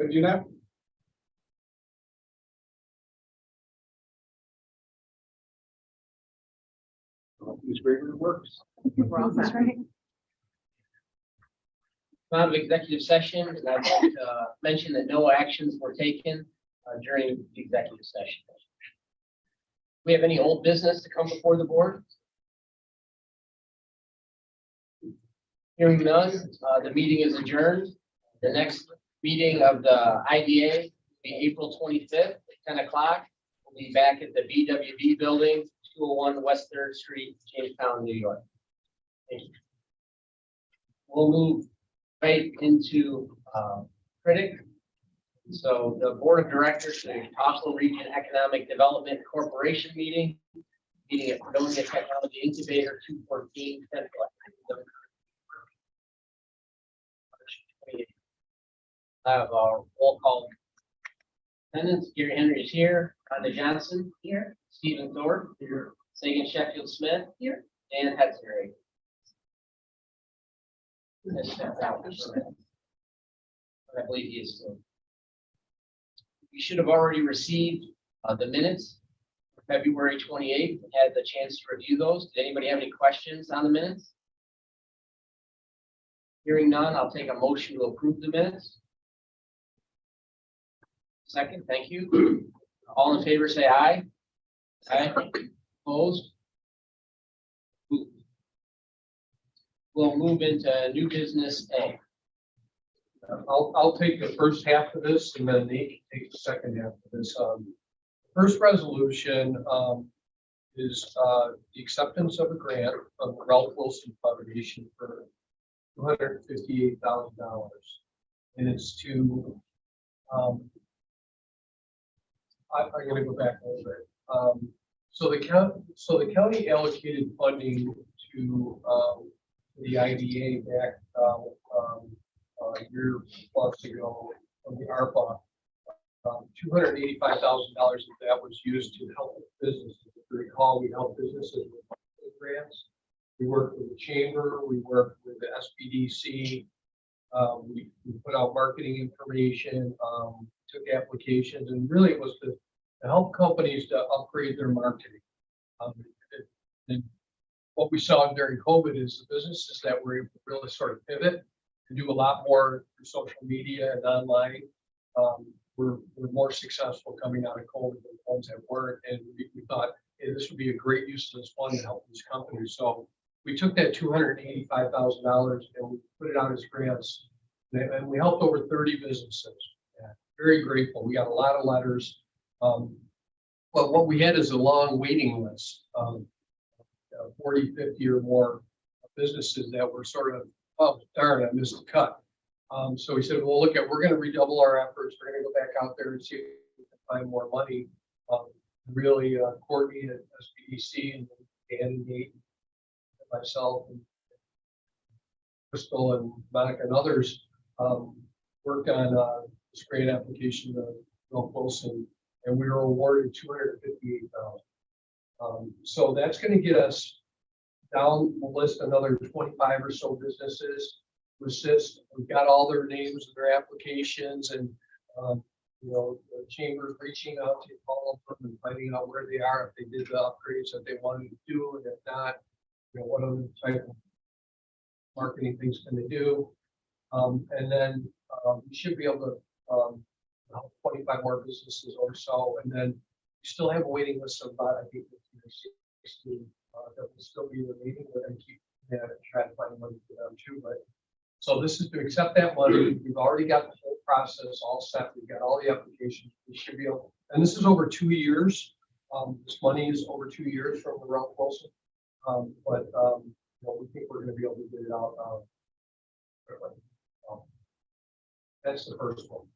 Could you now? Ms. Graver works. We're all set, right? Out of executive session, and I'd like to mention that no actions were taken during the executive session. We have any old business to come before the board? Hearing none, the meeting is adjourned. The next meeting of the IDA will be April 25th at 10 o'clock. We'll be back at the BWB building, 201 West 3rd Street, Jamestown, New York. Thank you. We'll move right into CREDC. So the Board of Directors, the Coastal Region Economic Development Corporation meeting at Fredonia Technology Incubator 214 Central. I have our roll call attendance. Gary Henry is here. Rhonda Johnson here. Stephen Thorpe here. Sagan Sheffield Smith here. Dan Hetzberg. I believe he is still. You should have already received the minutes for February 28th. Had the chance to review those. Did anybody have any questions on the minutes? Hearing none, I'll take a motion to approve the minutes. Second, thank you. All in favor, say aye. Aye. Opposed? We'll move into new business A. I'll take the first half of this and then Nate can take the second half of this. First resolution is the acceptance of a grant from the Ralph Wilson Foundation for $258,000. And it's to, I'm going to go back a little bit. So the county allocated funding to the IDA back a year plus ago from the ARPA. $285,000 of that was used to help businesses. If you recall, we help businesses with grants. We worked with the chamber, we worked with the SPDC, we put out marketing information, took applications, and really it was to help companies to upgrade their marketing. And what we saw during COVID is the businesses that were able to really sort of pivot and do a lot more through social media and online were more successful coming out of COVID than the ones that weren't. And we thought, hey, this would be a great use of this fund to help these companies. So we took that $285,000 and we put it out as grants, and we helped over 30 businesses. Yeah, very grateful. We got a lot of letters. But what we had is a long waiting list of 40, 50 or more businesses that were sort of, oh, darn, I missed the cut. So we said, well, look, we're going to redouble our efforts. We're going to go back out there and see if we can find more money. Really, Courtney at SPDC and Dan and Nate and myself and Crystal and Monica and others worked on this grant application to Ralph Wilson, and we were awarded $258,000. So that's going to get us down the list another 25 or so businesses to assist. We've got all their names and their applications, and the chamber's reaching out to all of them and finding out where they are, if they did the upgrades that they wanted to do, and if not, what other type of marketing things can they do. And then we should be able to help 25 more businesses or so, and then we still have a waiting list of about, I think, 15 or 16 that will still be remaining. We're going to keep that and try to find money for them too. But so this is to accept that money. We've already got the whole process all set. We've got all the applications. We should be able, and this is over 2 years. This money is over 2 years from the Ralph Wilson. But we think we're going to be able to get it out. That's the first one.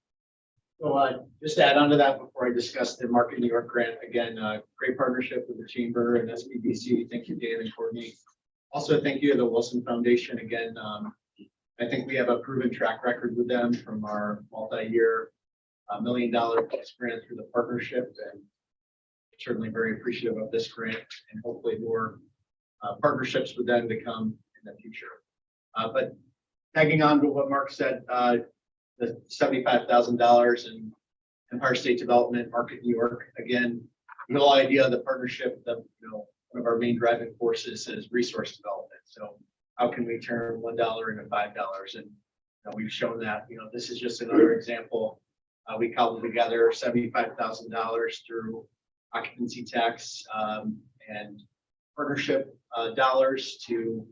So just to add on to that before I discuss the Market New York grant, again, great partnership with the Chamber and SPDC. Thank you, Dan and Courtney. Also, thank you to the Wilson Foundation. Again, I think we have a proven track record with them from our multi-year $1 million plus grant through the partnership, and certainly very appreciative of this grant and hopefully more partnerships with them to come in the future. But tagging on to what Mark said, the $75,000 in Empire State Development, Market New York. Again, the whole idea of the partnership, one of our main driving forces is resource development. So how can we turn $1 into $5? And we've shown that, this is just another example. We cobbled together $75,000 through occupancy tax and partnership dollars to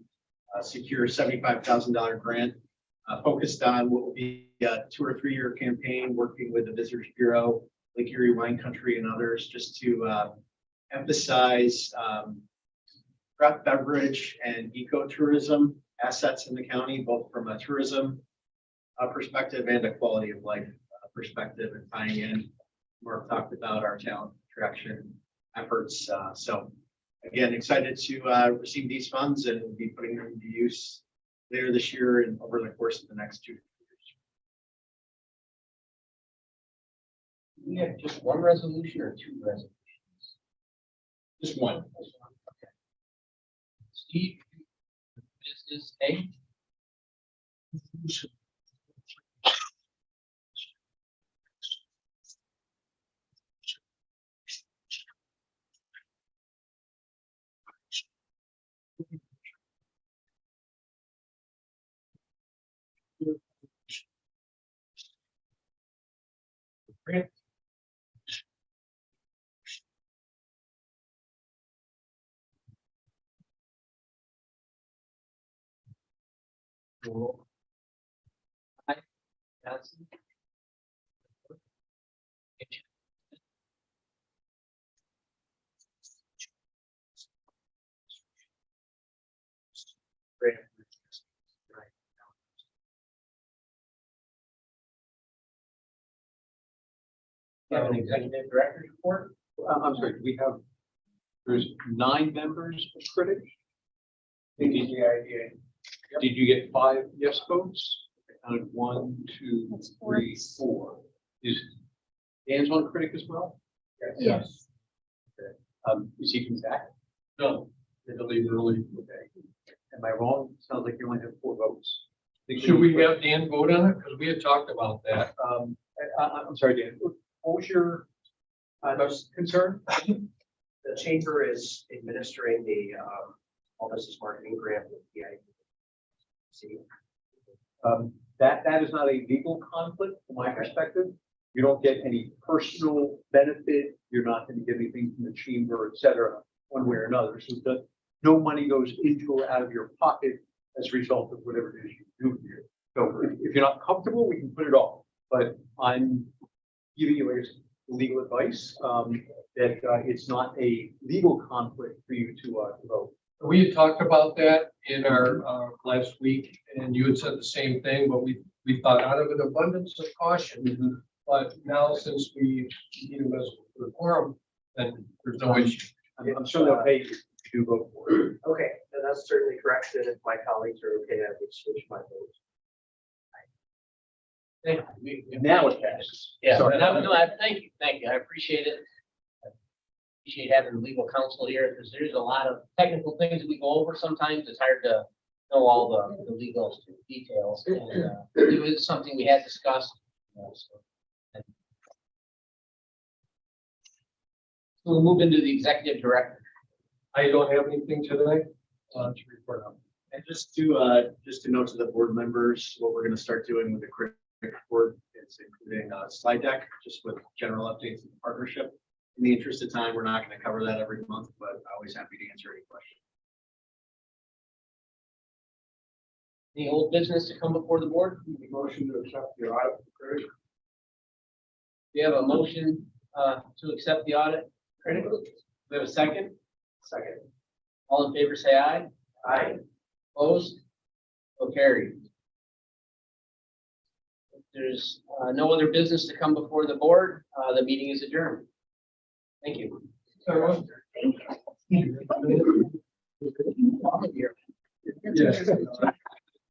secure a $75,000 grant focused on what will be a 2 or 3 year campaign, working with the Visitors Bureau, Lake Erie Wine Country, and others, just to emphasize craft beverage and ecotourism assets in the county, both from a tourism perspective and a quality of life perspective, and tying in. Mark talked about our talent attraction efforts. So again, excited to receive these funds and be putting them to use later this year and over the course of the next 2 years. We have just one resolution or 2 resolutions? Just one. Okay. Steve, business A. Aye. Johnson. Great. You have an executive director's report? I'm sorry, there's 9 members of CREDC. CCIDA. Did you get 5 yes votes? I counted 1, 2, 3, 4. Is Dan's on CREDC as well? Yes. Is he from back? No, they had to leave early. Okay. Am I wrong? Sounds like you only have 4 votes. Should we have Dan vote on it? Because we had talked about that. I'm sorry, Dan. What was your concern? The chamber is administering the all business marketing grant with the IC. That is not a legal conflict from my perspective. You don't get any personal benefit. You're not going to get anything from the chamber, et cetera, one way or another. So that no money goes into or out of your pocket as a result of whatever it is you do here. So if you're not comfortable, we can put it off. But I'm giving you legal advice that it's not a legal conflict for you to vote. We had talked about that in our last week, and you had said the same thing, but we thought out of an abundance of caution. But now, since we need them as a quorum, then there's no issue. I'm sure they'll pay you if you do vote for it. Okay, then that's certainly correct. And if my colleagues are okay, I would switch my vote. Now it passes. Yeah, Sorry. Thank you. I appreciate it. I appreciate having legal counsel here, because there's a lot of technical things that we go over. Sometimes it's hard to know all the legal details. And it was something we had discussed. We'll move into the executive director. I don't have anything today to report on. And just to note to the board members, what we're going to start doing with the CREDC board is including a slide deck just with general updates of the partnership. In the interest of time, we're not going to cover that every month, but always happy to answer any questions. Any old business to come before the board? Motion to accept the audit. We have a motion to accept the audit. We have a second? Second. All in favor, say aye. Aye. Opposed? So carried. If there's no other business to come before the board, the meeting is adjourned. Thank you. Yes.